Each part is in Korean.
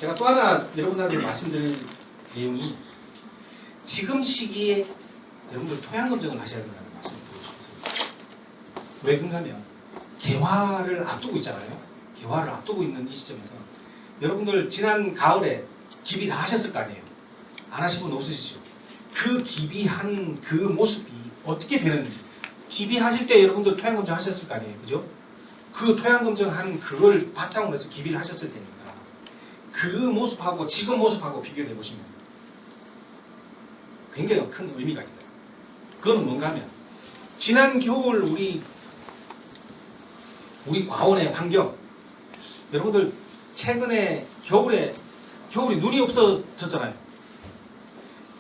제가 또 하나 여러분들한테 말씀드릴 내용이 지금 시기에 여러분들 토양 검정을 하셔야 된다는 말씀을 드리고 싶습니다. 왜 그러냐면 개화를 앞두고 있잖아요. 개화를 앞두고 있는 이 시점에서 여러분들 지난 가을에 기비 다 하셨을 거 아니에요. 안 하신 분 없으시죠? 그 기비한 그 모습이 어떻게 변했는지 기비하실 때 여러분들 토양 검정 하셨을 거 아니에요. 그죠? 그 토양 검정한 그걸 바탕으로 해서 기비를 하셨을 테니까 그 모습하고 지금 모습하고 비교해 보시면 굉장히 큰 의미가 있어요. 그건 뭔가 하면 지난 겨울 우리 과원의 환경 여러분들 최근에 겨울이 눈이 없어졌잖아요.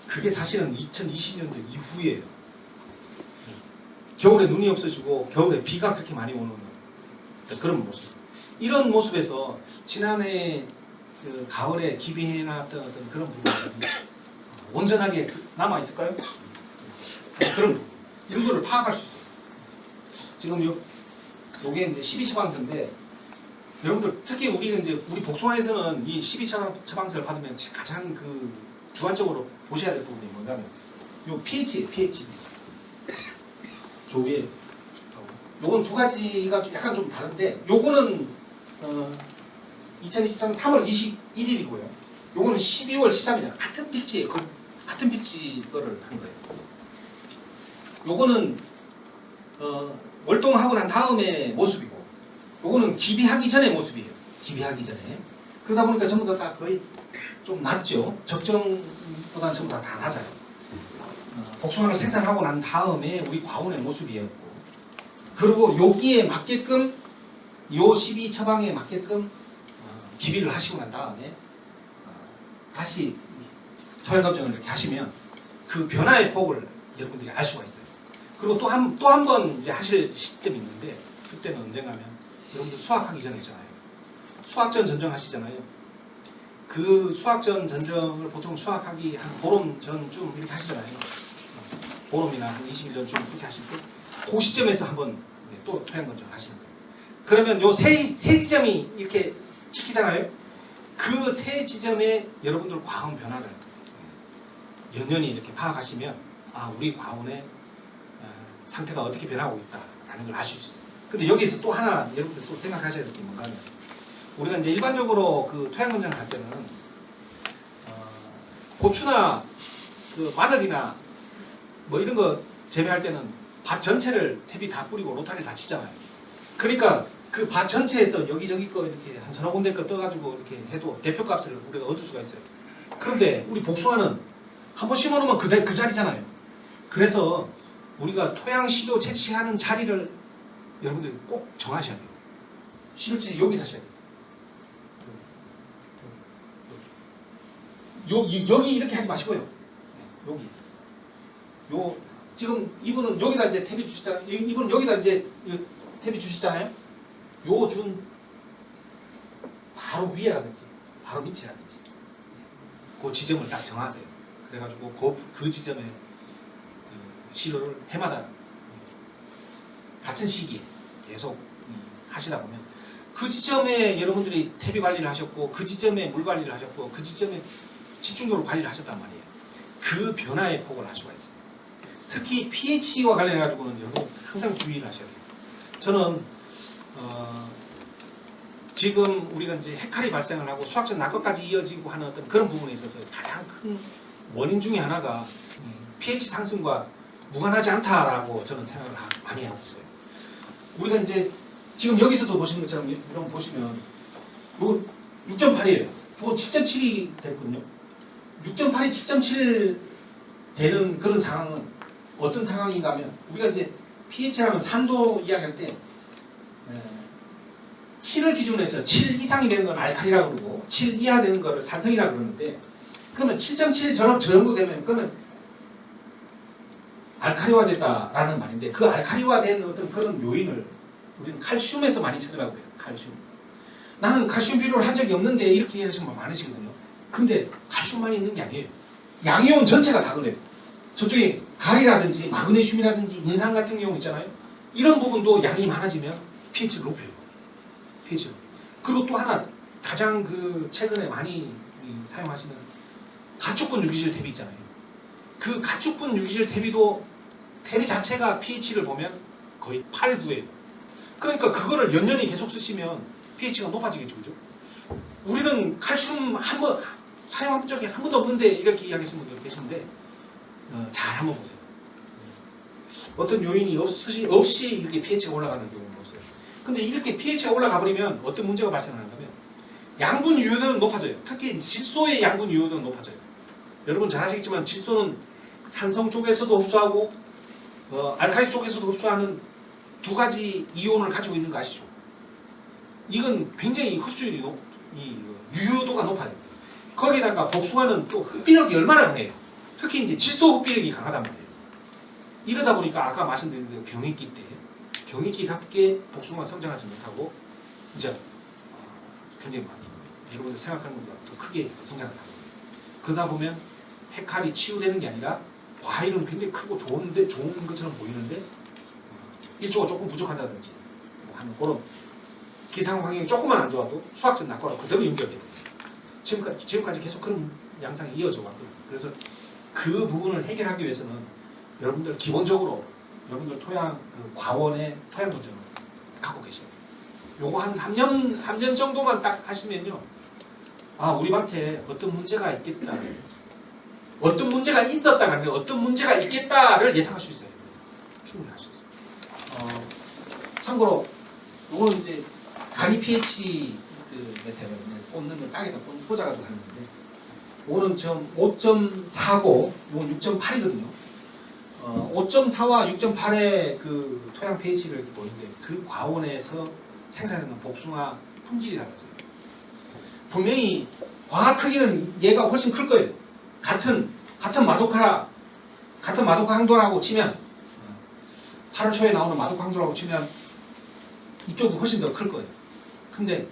그게 사실은 2020년도 이후예요. 겨울에 눈이 없어지고 겨울에 비가 그렇게 많이 오는 그런 모습. 이런 모습에서 지난해 그 가을에 기비해놨던 어떤 그런 부분들이 온전하게 남아 있을까요? 그런 이런 거를 파악할 수 있어요. 지금 요게 이제 12처방서인데 여러분들 특히 우리 복숭아에서는 이 12처방서를 받으면 가장 그 주관적으로 보셔야 될 부분이 뭐냐면 요 pH예요. pH. 조개. 요건 두 가지가 약간 좀 다른데 요거는 2023년 3월 21일이고요. 요거는 12월 13일이야. 같은 필지예요. 같은 필지 거를 한 거예요. 요거는 월동하고 난 다음의 모습이고 요거는 기비하기 전의 모습이에요. 기비하기 전에. 그러다 보니까 전부 다 거의 좀 낮죠. 적정보다는 전부 다 낮아요. 복숭아를 생산하고 난 다음에 우리 과원의 모습이었고 그리고 여기에 맞게끔 요 12처방에 맞게끔 기비를 하시고 난 다음에 다시 토양 검정을 이렇게 하시면 그 변화의 폭을 여러분들이 알 수가 있어요. 그리고 또 한 번 이제 하실 시점이 있는데 그때는 언젠가면 여러분들 수확하기 전이잖아요. 수확전 전정 하시잖아요. 그 수확전 전정을 보통 수확하기 한 보름 전쯤 이렇게 하시잖아요. 보름이나 한 20일 전쯤 그렇게 하실 때 그 시점에서 한번 또 토양 검정을 하시는 거예요. 그러면 요 세 지점이 이렇게 찍히잖아요. 그 세 지점에 여러분들 과원 변화를 연연히 이렇게 파악하시면 우리 과원의 상태가 어떻게 변하고 있다라는 걸 아실 수 있어요. 근데 여기서 또 하나 여러분들 또 생각하셔야 될 게 뭔가 하면 우리가 이제 일반적으로 그 토양 검정을 할 때는 고추나 그 마늘이나 뭐 이런 거 재배할 때는 밭 전체를 퇴비 다 뿌리고 로타리를 다 치잖아요. 그러니까 그 밭 전체에서 여기저기 거 이렇게 한 서너 군데 거 떠가지고 이렇게 해도 대표값을 우리가 얻을 수가 있어요. 그런데 우리 복숭아는 한 번 심어놓으면 그 자리잖아요. 그래서 우리가 토양 시료 채취하는 자리를 여러분들 꼭 정하셔야 돼요. 시료 채취 여기 하셔야 돼요. 여기 이렇게 하지 마시고요. 여기. 지금 이분은 여기다 이제 탭이 주시잖아요. 이분은 여기다 이제 탭이 주시잖아요. 요 준 바로 위에라든지 바로 밑이라든지 그 지점을 딱 정하세요. 그래가지고 그 지점에 시료를 해마다 같은 시기에 계속 하시다 보면 그 지점에 여러분들이 퇴비 관리를 하셨고 그 지점에 물 관리를 하셨고 그 지점에 집중적으로 관리를 하셨단 말이에요. 그 변화의 폭을 알 수가 있어요. 특히 pH와 관련해가지고는 여러분 항상 주의를 하셔야 돼요. 저는 지금 우리가 이제 해칼이 발생을 하고 수확전 낙후까지 이어지고 하는 어떤 그런 부분에 있어서 가장 큰 원인 중에 하나가 pH 상승과 무관하지 않다라고 저는 생각을 많이 하고 있어요. 우리가 이제 지금 여기서도 보시는 것처럼 이런 보시면 이거 6.8이에요. 이거 7.7이 됐거든요. 6.8이 7.7 되는 그런 상황은 어떤 상황인가 하면 우리가 이제 pH라면 산도 이야기할 때 7을 기준으로 해서 7 이상이 되는 건 알칼리라고 그러고 7 이하 되는 거를 산성이라고 그러는데 그러면 7.7 저 정도 되면 그러면 알칼리화 됐다라는 말인데 그 알칼리화 된 어떤 그런 요인을 우리는 칼슘에서 많이 찾으라고 해요. 칼슘. 나는 칼슘 비료를 한 적이 없는데 이렇게 하시는 분 많으시거든요. 근데 칼슘만 있는 게 아니에요. 양이온 전체가 다 그래요. 저쪽에 가리라든지 마그네슘이라든지 인산 같은 경우 있잖아요. 이런 부분도 양이 많아지면 pH를 높여요. pH를. 그리고 또 하나 가장 그 최근에 많이 사용하시는 가축분 유기질 대비 있잖아요. 그 가축분 유기질 대비 자체가 pH를 보면 거의 8, 9예요. 그러니까 그거를 연년히 계속 쓰시면 pH가 높아지겠죠, 그죠? 우리는 칼슘 한번 사용한 적이 한 번도 없는데 이렇게 이야기하시는 분들 계신데 잘 한번 보세요. 어떤 요인이 없이 이렇게 pH가 올라가는 경우는 없어요. 근데 이렇게 pH가 올라가 버리면 어떤 문제가 발생하냐면 양분 유효도는 높아져요. 특히 질소의 양분 유효도는 높아져요. 여러분 잘 아시겠지만 질소는 산성 쪽에서도 흡수하고 알칼리 쪽에서도 흡수하는 두 가지 이온을 가지고 있는 거 아시죠? 이건 굉장히 흡수율이 유효도가 높아요. 거기다가 복숭아는 또 흡비력이 얼마나 강해요. 특히 이제 질소 흡비력이 강하단 말이에요. 이러다 보니까 아까 말씀드린 대로 경익기 때 경익기답게 복숭아가 성장하지 못하고 이제 굉장히 여러분들 생각하는 것보다 더 크게 성장을 하고 그러다 보면 헤칼이 치유되는 게 아니라 과일은 굉장히 크고 좋은 것처럼 보이는데 일조가 조금 부족하다든지 하는 그런 기상 환경이 조금만 안 좋아도 수확적 낙과로 그대로 연결돼요. 지금까지 계속 그런 양상이 이어져 왔거든요. 그래서 그 부분을 해결하기 위해서는 여러분들 기본적으로 여러분들 토양 과원의 토양 도전을 갖고 계셔요. 요거 한 3년 정도만 딱 하시면요. 우리 밭에 어떤 문제가 있겠다. 어떤 문제가 있었다가 아니라 어떤 문제가 있겠다를 예상할 수 있어요. 충분히 할 수 있어요. 참고로 요거는 이제 간이 pH 메테를 꽂는 걸 땅에다 꽂아가지고 하는 건데 요거는 지금 5.4고 요건 6.8이거든요. 5.4와 6.8의 그 토양 pH를 보이는데 그 과원에서 생산하는 복숭아 품질이 달라져요. 분명히 과학 크기는 얘가 훨씬 클 거예요. 같은 마도카 항도라고 치면 8월 초에 나오는 마도카 항도라고 치면 이쪽이 훨씬 더 클 거예요. 근데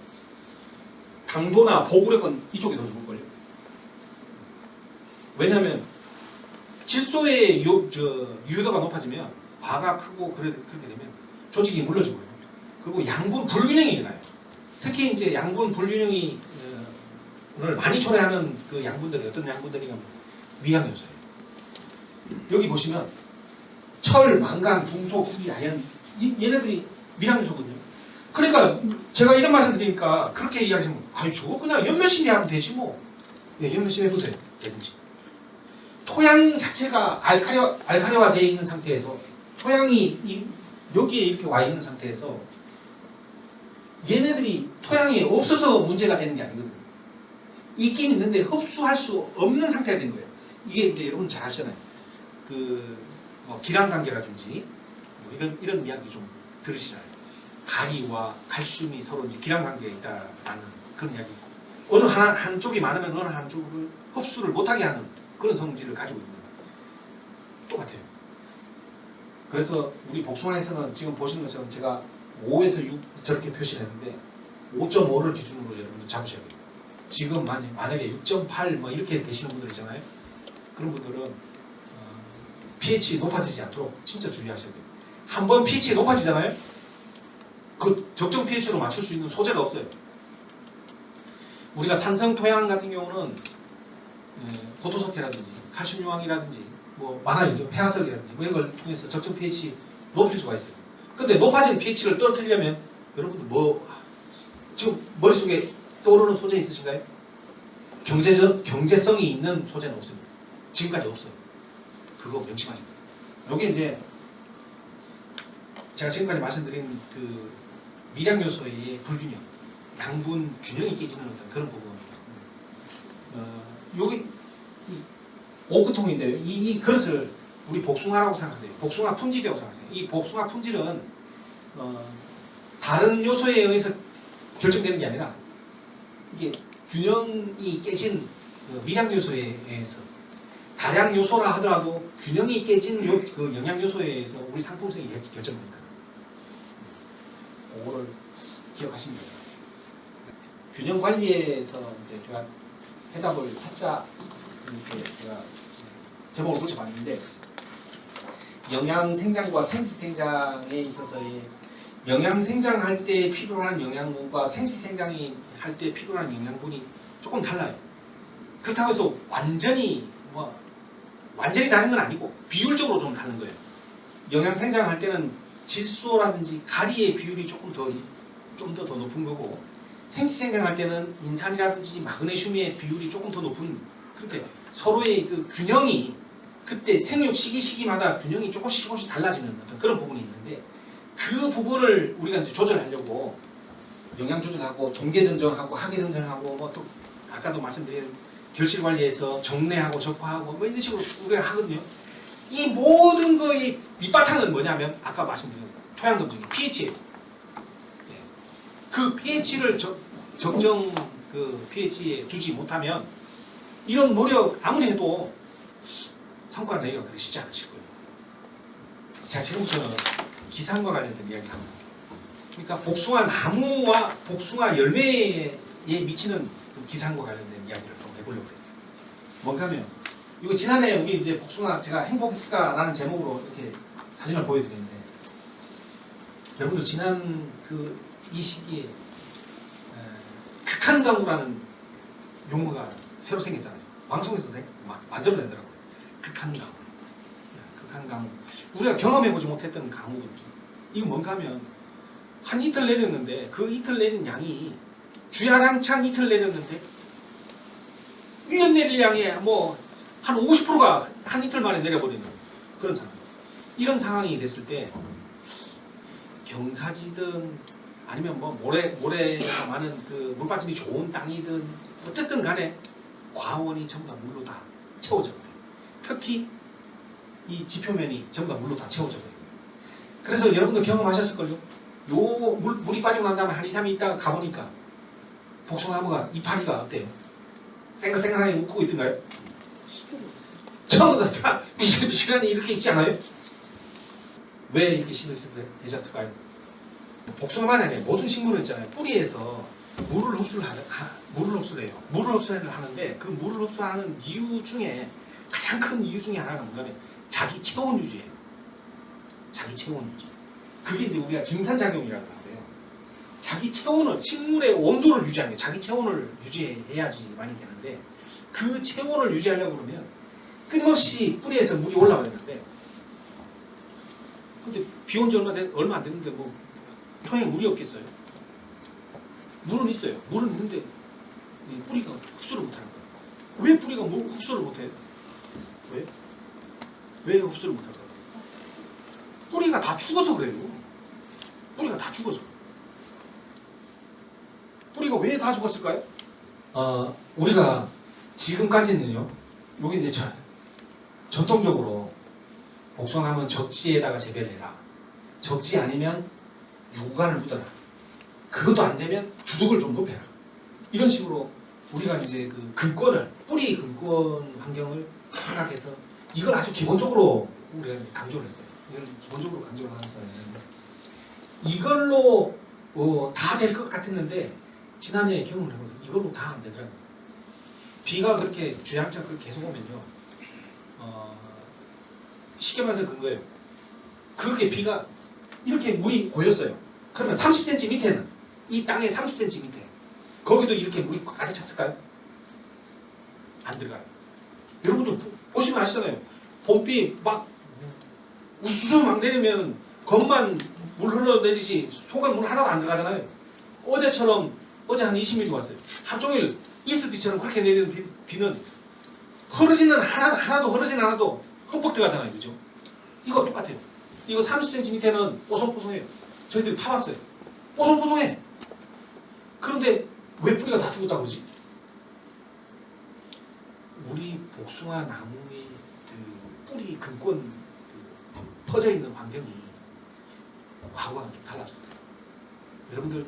당도나 보구력은 이쪽이 더 좋을걸요. 왜냐하면 질소의 유효도가 높아지면 과가 크고 그렇게 되면 조직이 물러지고요. 그리고 양분 불균형이 일어나요. 특히 이제 양분 불균형이 를 많이 초래하는 그 양분들이 어떤 양분들이냐면 미량 요소예요. 여기 보시면 철, 망간, 붕소, 구리, 아연 얘네들이 미량 요소거든요. 그러니까 제가 이런 말씀 드리니까 그렇게 이야기하시면 저거 그냥 연면심이 하면 되지 뭐. 예, 연면심 해보세요. 되든지. 토양 자체가 알칼리화 되어 있는 상태에서 토양이 여기에 이렇게 와 있는 상태에서 얘네들이 토양이 없어서 문제가 되는 게 아니거든요. 있긴 있는데 흡수할 수 없는 상태가 된 거예요. 이게 이제 여러분 잘 아시잖아요. 기랑 관계라든지 이런 이야기 좀 들으시잖아요. 가리와 칼슘이 서로 이제 기랑 관계가 있다라는 그런 이야기. 어느 한쪽이 많으면 어느 한쪽을 흡수를 못하게 하는 그런 성질을 가지고 있는 거예요. 똑같아요. 그래서 우리 복숭아에서는 지금 보시는 것처럼 제가 5에서 6 저렇게 표시를 했는데 5.5를 기준으로 여러분들 잡으셔야 돼요. 지금 만약에 6.8 뭐 이렇게 되시는 분들 있잖아요. 그런 분들은 pH 높아지지 않도록 진짜 주의하셔야 돼요. 한번 pH 높아지잖아요. 그 적정 pH로 맞출 수 있는 소재가 없어요. 우리가 산성 토양 같은 경우는 고토석회라든지 칼슘 유황이라든지 뭐 많아요. 폐화석이라든지 뭐 이런 걸 통해서 적정 pH 높일 수가 있어요. 근데 높아진 pH를 떨어뜨리려면 여러분들 지금 머릿속에 떠오르는 소재 있으신가요? 경제성이 있는 소재는 없습니다. 지금까지 없어요. 그거 명심하시고. 여기 이제 제가 지금까지 말씀드린 그 미량 요소의 불균형, 양분 균형이 깨지는 어떤 그런 부분. 여기 오크통인데요. 이 그릇을 우리 복숭아라고 생각하세요. 복숭아 품질이라고 생각하세요. 이 복숭아 품질은 다른 요소에 의해서 결정되는 게 아니라 이게 균형이 깨진 미량 요소에 의해서 다량 요소라 하더라도 균형이 깨진 그 영양 요소에 의해서 우리 상품성이 결정됩니다. 그거를 기억하시면 돼요. 균형 관리에서 이제 제가 해답을 살짝 이렇게 제가 제목을 붙여봤는데 영양 생장과 생식 생장에 있어서의 영양 생장할 때 필요한 영양분과 생식 생장이 할 때 필요한 영양분이 조금 달라요. 그렇다고 해서 완전히 다른 건 아니고 비율적으로 좀 다른 거예요. 영양 생장할 때는 질소라든지 가리의 비율이 조금 더 높은 거고, 생식 생장할 때는 인산이라든지 마그네슘의 비율이 조금 더 높은, 그렇게 서로의 그 균형이 그때 생육 시기마다 균형이 조금씩 달라지는 어떤 그런 부분이 있는데, 그 부분을 우리가 이제 조절하려고 영양 조절하고 동계 전정하고 하계 전정하고 뭐 또 아까도 말씀드린 결실 관리해서 정례하고 적화하고 뭐 이런 식으로 우리가 하거든요. 이 모든 거의 밑바탕은 뭐냐면 아까 말씀드린 토양 검증이 pH예요. 그 pH를 적정 그 pH에 두지 못하면 이런 노력 아무리 해도 성과를 내기가 그렇게 쉽지 않으실 거예요. 자, 지금부터는 기상과 관련된 이야기를 합니다. 그러니까 복숭아 나무와 복숭아 열매에 미치는 그 기상과 관련된 이야기를 좀 해보려고 해요. 뭔가 하면 이거 지난해 우리 이제 복숭아 제가 행복했을까라는 제목으로 이렇게 사진을 보여드리는데, 여러분들 지난 이 시기에 극한강우라는 용어가 새로 생겼잖아요. 방송에서 만들어내더라고요. 극한강우. 우리가 경험해보지 못했던 강우거든요. 이거 뭔가 하면 한 이틀 내렸는데 그 이틀 내린 양이 주야랑창 이틀 내렸는데 1년 내릴 양의 한 50%가 한 이틀 만에 내려버리는 그런 상황. 이런 상황이 됐을 때 경사지든 아니면 모래가 많은 그 물받침이 좋은 땅이든 어쨌든 간에 과원이 전부 다 물로 다 채워져 버려요. 특히 이 지표면이 전부 다 물로 다 채워져 버려요. 그래서 여러분도 경험하셨을걸요. 물이 빠지고 난 다음에 한 2, 3일 있다가 가보니까 복숭아나무가 이파리가 어때요? 생글생글하게 웃고 있던가요? 전부 다 미실미실하니 이렇게 있지 않아요? 왜 이렇게 되셨을까요? 복숭아만 아니라 모든 식물은 있잖아요. 뿌리에서 물을 흡수를 해요. 물을 흡수를 하는데 그 물을 흡수하는 이유 중에 가장 큰 이유 중에 하나가 뭔가면 자기 체온 유지예요. 자기 체온 유지. 그게 이제 우리가 증산작용이라고 하는데요. 자기 체온을, 식물의 온도를 유지하는 게 자기 체온을 유지해야지 많이 되는데, 그 체온을 유지하려고 그러면 끊임없이 뿌리에서 물이 올라와야 되는데, 근데 비 온 지 얼마 안 됐는데 토양에 물이 없겠어요? 물은 있어요. 물은 있는데 뿌리가 흡수를 못하는 거예요. 왜 뿌리가 흡수를 못해요? 왜 흡수를 못할까요? 뿌리가 다 죽어서 그래요. 뿌리가 다 죽어서. 뿌리가 왜 다 죽었을까요? 우리가 지금까지는요, 여기 이제 전통적으로 복숭아나무는 적시에다가 재배를 해라. 적시 아니면 유구간을 묻어라. 그것도 안 되면 두둑을 좀 높여라. 이런 식으로 우리가 이제 그 뿌리 근권 환경을 생각해서 이걸 아주 기본적으로 우리가 강조를 했어요. 이걸 기본적으로 강조를 하면서 이걸로 다 될 것 같았는데 지난해 경험을 해보면 이걸로 다 안 되더라고요. 비가 그렇게 주양창 계속 오면요, 쉽게 말해서 그런 거예요. 그렇게 비가 이렇게 물이 고였어요. 그러면 30cm 밑에는, 이 땅에 30cm 밑에 거기도 이렇게 물이 가득 찼을까요? 안 들어가요. 여러분들 보시면 아시잖아요. 봄비 막 우수수 막 내리면 겉만 물 흘러내리지 속은 물 하나도 안 들어가잖아요. 어제 한 20mm 왔어요. 하루 종일 이슬비처럼 그렇게 내리는 비는 하나도 흐르지는 않아도 흠뻑 들어가잖아요. 그죠? 이거 똑같아요. 이거 30cm 밑에는 뽀송뽀송해요. 저희들이 파봤어요. 뽀송뽀송해. 그런데 왜 뿌리가 다 죽었다고 그러지? 우리 복숭아 나무의 그 뿌리 근권 퍼져 있는 환경이 과거와는 좀 달라졌어요. 여러분들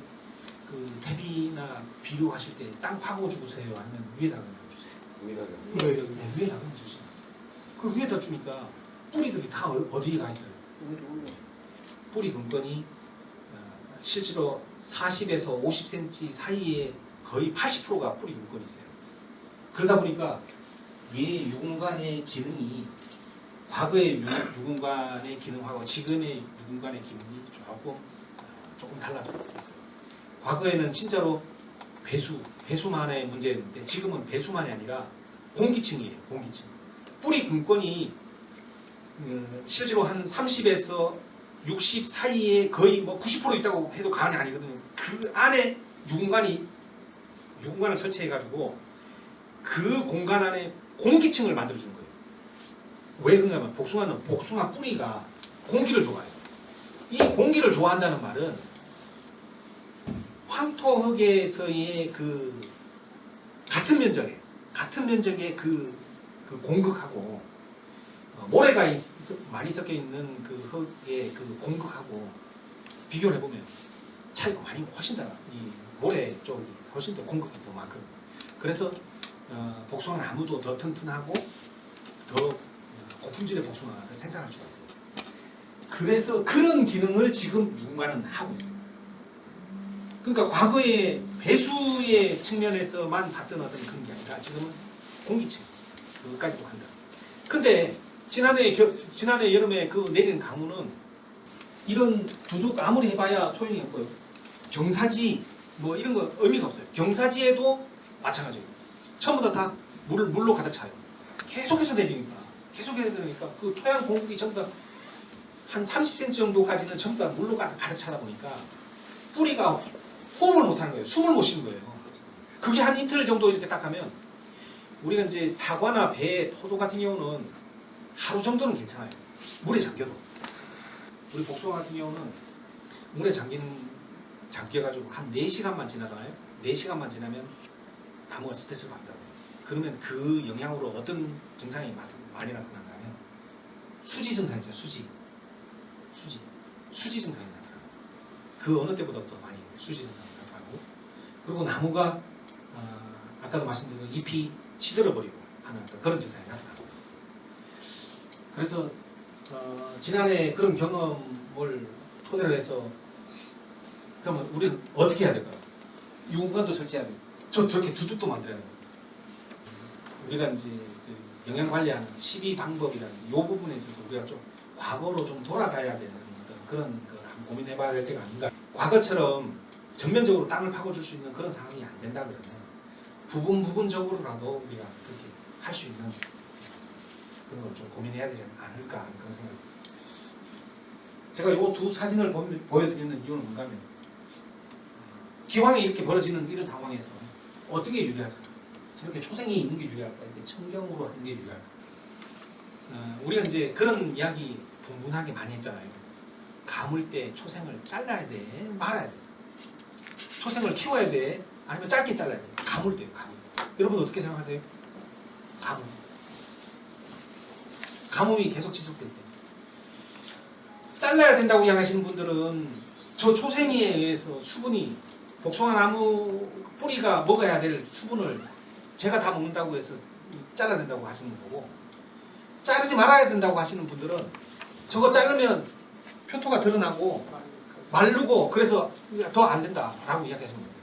그 대비나 비료하실 때 땅 파고 주세요? 아니면 위에다가 주세요? 위에다가 주세요. 그 위에다 주니까 뿌리들이 다 어디에 가 있어요? 뿌리 근권이 실제로 40에서 50cm 사이에 거의 80%가 뿌리 근권이 있어요. 그러다 보니까 얘 유분간의 기능이 과거의 유분간의 기능하고 지금의 유분간의 기능이 조금 조금 달라졌어요. 과거에는 진짜로 배수만의 문제였는데 지금은 배수만이 아니라 공기층이에요. 공기층. 뿌리 근권이 실제로 한 30에서 60 사이에 거의 뭐 90% 있다고 해도 과언이 아니거든요. 그 안에 유공간을 설치해가지고 그 공간 안에 공기층을 만들어주는 거예요. 왜 그러냐면 복숭아는 복숭아 뿌리가 공기를 좋아해요. 이 공기를 좋아한다는 말은 황토흙에서의 그 같은 면적의 그 공극하고 모래가 많이 섞여 있는 그 흙의 그 공극하고 비교를 해보면 차이가 많이 훨씬 달라. 이 모래 쪽이 훨씬 더 공극이 더 많거든요. 그래서 복숭아 나무도 더 튼튼하고 더 고품질의 복숭아를 생산할 수가 있어요. 그래서 그런 기능을 지금 유공간은 하고 있습니다. 그러니까 과거에 배수의 측면에서만 봤던 어떤 그런 게 아니라 지금은 공기층 그까지도 한다. 근데 지난해 여름에 그 내린 강우는 이런 두둑 아무리 해봐야 소용이 없고요. 경사지 뭐 이런 거 의미가 없어요. 경사지에도 마찬가지예요. 처음부터 다 물로 가득 차요. 계속해서 내리니까 그 토양 공급이 전부 다 한 30cm 정도까지는 전부 다 물로 가득 차다 보니까 뿌리가 호흡을 못하는 거예요. 숨을 못 쉬는 거예요. 그게 한 이틀 정도 이렇게 딱 하면 우리가 이제 사과나 배, 포도 같은 경우는 하루 정도는 괜찮아요. 물에 잠겨도. 우리 복숭아 같은 경우는 물에 잠겨가지고 한 4시간만 지나잖아요. 4시간만 지나면 나무가 스트레스를 받는다고. 그러면 그 영향으로 어떤 증상이 많이 나타나냐면 수지 증상이죠. 수지 증상이 나타나요. 그 어느 때보다 더 많이 수지 증상이 나타나고, 그리고 나무가 아까도 말씀드린 잎이 시들어버리고 하는 그런 증상이 나타나고. 그래서 지난해 그런 경험을 토대로 해서 그러면 우리는 어떻게 해야 될까요? 유공간도 설치해야 돼요. 저렇게 두둑도 만들어야 돼요. 우리가 이제 그 영양 관리하는 12방법이라는 이 부분에 있어서 우리가 좀 과거로 좀 돌아가야 되는 그런 걸 한번 고민해봐야 될 때가 아닌가. 과거처럼 전면적으로 땅을 파고줄 수 있는 그런 상황이 안 된다 그러면 부분적으로라도 우리가 그렇게 할 수 있는 그런 걸 좀 고민해야 되지 않을까 하는 그런 생각입니다. 제가 이 두 사진을 보여드리는 이유는 뭔가 하면 기왕에 이렇게 벌어지는 이런 상황에서 어떤 게 유리할까? 저렇게 초생이 있는 게 유리할까? 이렇게 청경으로 하는 게 유리할까? 우리가 이제 그런 이야기 분분하게 많이 했잖아요. 감을 때 초생을 잘라야 돼? 말아야 돼? 초생을 키워야 돼? 아니면 짧게 잘라야 돼? 감을 때. 여러분 어떻게 생각하세요? 가뭄이 계속 지속될 때 잘라야 된다고 이야기하시는 분들은 저 초생이에 의해서 수분이 복숭아 나무 뿌리가 먹어야 될 수분을 제가 다 먹는다고 해서 잘라야 된다고 하시는 거고, 자르지 말아야 된다고 하시는 분들은 저거 자르면 표토가 드러나고 마르고 그래서 더 안 된다라고 이야기하시는 거예요.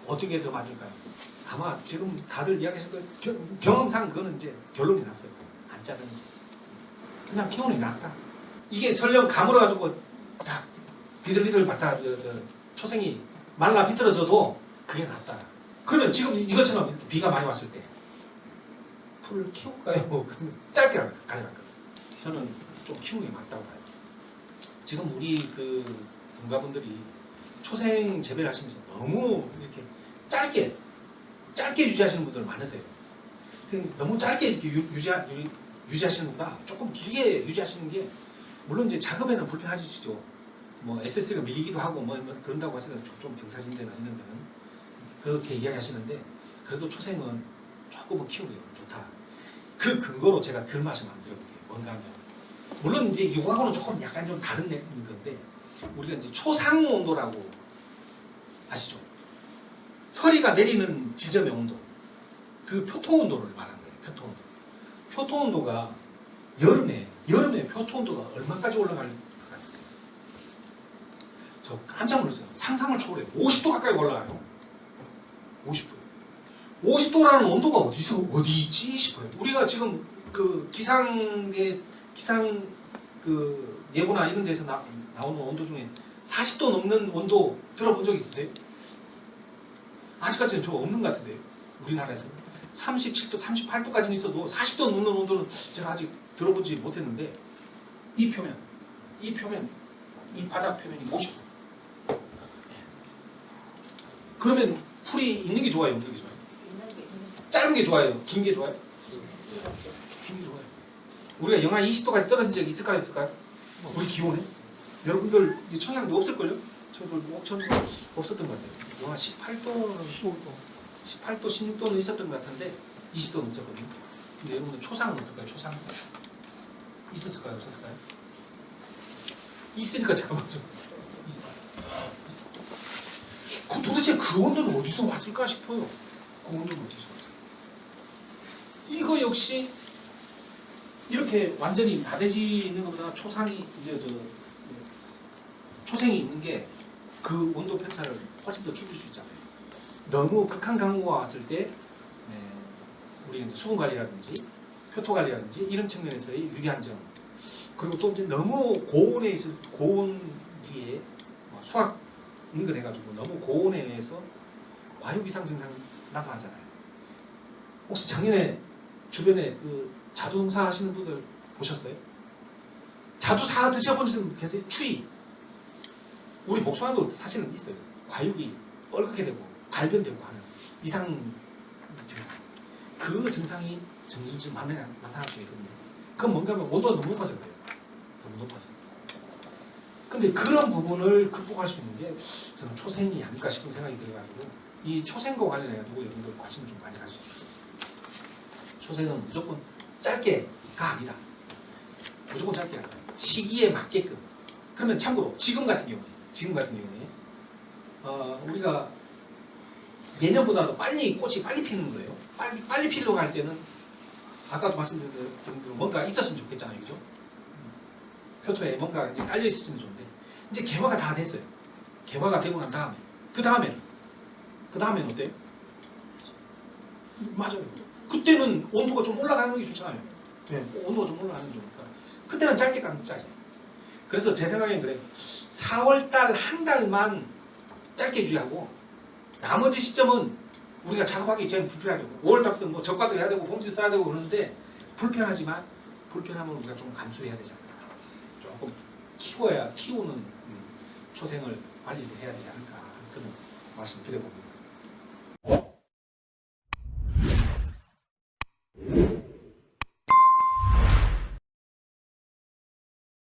어떻게 더 맞을까요? 아마 지금 다들 이야기하신 거 경험상 그거는 이제 결론이 났어요. 안 자르는 거. 그냥 키우는 게 낫다. 이게 설령 가물어가지고 다 비들비들 받다 초생이 말라 비틀어져도 그게 낫다. 그러면 지금 이것처럼 비가 많이 왔을 때 풀을 키울까요? 그러면 짧게 가져갈까요? 저는 좀 키우는 게 맞다고 봐요. 지금 우리 그 농가분들이 초생 재배를 하시면서 너무 이렇게 짧게 유지하시는 분들 많으세요. 너무 짧게 이렇게 유지하시는 것보다 조금 길게 유지하시는 게, 물론 이제 작업에는 불편하시죠. 뭐 SS가 밀리기도 하고 뭐 그런다고 하시면 좀 경사진 데나 이런 데는 그렇게 이야기하시는데, 그래도 초생은 조금은 키우기 좋다. 그 근거로 제가 그 말씀 안 드려볼게요. 뭔가 하면 물론 이제 이거하고는 조금 약간 좀 다른 건데, 우리가 이제 초상무 온도라고 아시죠? 서리가 내리는 지점의 온도, 그 표토 온도를 말하는 거예요. 표토 온도. 표토 온도가 여름에 표토 온도가 얼마까지 올라갈 것 같으세요? 저 깜짝 놀랐어요. 상상을 초월해요. 50도 가까이 올라가요. 50도라는 온도가 어디 있지 싶어요. 우리가 지금 그 기상 그 예보나 이런 데서 나오는 온도 중에 40도 넘는 온도 들어본 적 있으세요? 아직까지는 저 없는 것 같은데요. 우리나라에서 37도, 38도까지는 있어도 40도 넘는 온도는 제가 아직 들어보지 못했는데 이 표면, 이 바닥 표면이 50도. 그러면 풀이 있는 게 좋아요, 없는 게 좋아요? 짧은 게 좋아요, 긴 게 좋아요? 긴 게 좋아요. 우리가 영하 20도까지 떨어진 적이 있을까요, 없을까요? 우리 기온에? 여러분들 이 청량도 없을걸요? 저도 없었던 것 같아요. 영하 18도, 16도는 있었던 것 같은데 20도는 없었거든요. 근데 여러분들 초상은 어떨까요? 초상 있었을까요? 없었을까요? 있으니까 잠깐만 좀 있어. 도대체 그 온도는 어디서 왔을까 싶어요. 그 온도는 어디서 왔을까? 이거 역시 이렇게 완전히 다대지 있는 것보다 초상이 이제 초생이 있는 게 그 온도 편차를 훨씬 더 줄일 수 있잖아요. 너무 극한 강우가 왔을 때 우리 수분 관리라든지 표토 관리라든지 이런 측면에서의 유리한 점, 그리고 또 이제 너무 고온에 있을 고온기에 수학 인근해가지고 너무 고온에 의해서 과육 이상 증상이 나타나잖아요. 혹시 작년에 주변에 그 자동차 하시는 분들 보셨어요? 자두사 드셔본 분 계세요? 추위. 우리 목소리도 사실은 있어요. 과육이 뻘겋게 되고 발변되고 하는 이상 증상. 그 증상이 점점 나타날 수 있거든요. 그건 뭔가 하면 온도가 너무 높아서 그래요. 너무 높아서. 근데 그런 부분을 극복할 수 있는 게 저는 초생이 아닐까 싶은 생각이 들어가지고 이 초생과 관련해가지고 여러분들 관심을 좀 많이 가지실 수 있어요. 초생은 무조건 짧게가 아니다. 무조건 짧게 아니다. 시기에 맞게끔. 그러면 참고로 지금 같은 경우에 우리가 예년보다도 빨리 꽃이 빨리 피는 거예요. 빨리 피려고 할 때는 아까도 말씀드린 대로 뭔가 있었으면 좋겠잖아요, 그죠? 표토에 뭔가 이제 깔려 있었으면 좋은데 이제 개화가 다 됐어요. 개화가 되고 난 다음에 그 다음에는 어때요? 맞아요. 그때는 온도가 좀 올라가는 게 좋잖아요. 네. 온도가 좀 올라가는 게 좋으니까 그때는 짧게 가는 짧게. 그래서 제 생각엔 그래요. 4월달 한 달만 짧게 주의하고 나머지 시점은 우리가 작업하기 제일 불편하죠. 5월달부터 뭐 적과도 해야 되고 봉지 써야 되고 그러는데 불편하지만 불편함을 우리가 좀 감수해야 되잖아요. 조금 키우는 초생을 관리를 해야 되지 않을까 그런 말씀 드려봅니다.